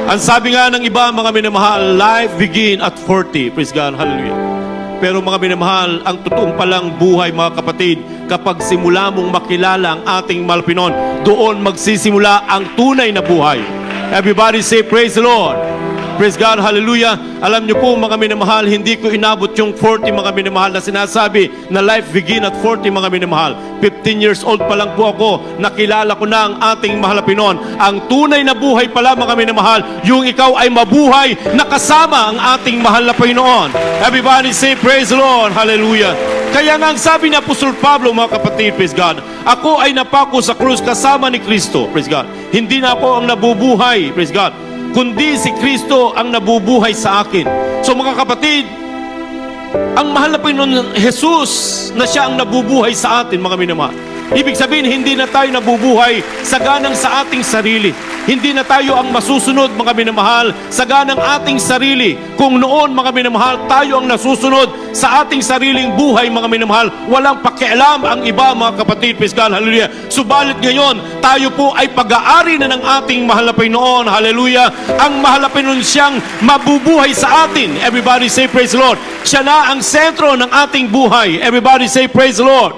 Ang sabi nga ng iba, mga minamahal, life begin at 40. Praise God, hallelujah. Pero mga minamahal, ang totoong palang buhay, mga kapatid, kapag simula mong makilala ang ating mahal na Panginoon, doon magsisimula ang tunay na buhay. Everybody say, praise the Lord. Praise God, hallelujah. Alam niyo po, mga minamahal, hindi ko inabot yung 40, mga minamahal, na sinasabi na life begin at 40, mga minamahal. 15 years old pa lang po ako, nakilala ko na ang ating mahal na Panginoon. Ang tunay na buhay pala, mga minamahal, yung ikaw ay mabuhay na kasama ang ating mahal na Panginoon. Everybody say, praise the Lord, hallelujah. Kaya nga ang sabi ni Apostol Pablo, mga kapatid, praise God, ako ay napako sa krus kasama ni Kristo, praise God. Hindi na ako ang nabubuhay, praise God, kundi si Kristo ang nabubuhay sa akin. So mga kapatid, ang mahal na Panginoon Jesus na siya ang nabubuhay sa atin, mga minamahal. Ibig sabihin, hindi na tayo nabubuhay sa ganang sa ating sarili. Hindi na tayo ang masusunod, mga minamahal, sa ganang ating sarili. Kung noon, mga minamahal, tayo ang nasusunod sa ating sariling buhay, mga minamahal, walang pakialam ang iba, mga kapatid, praise God, hallelujah. Subalit ngayon, tayo po ay pag-aari na ng ating mahal na Panginoon, hallelujah. Ang mahal na Panginoon siyang mabubuhay sa atin. Everybody say, praise the Lord. Siya na ang sentro ng ating buhay. Everybody say, praise the Lord.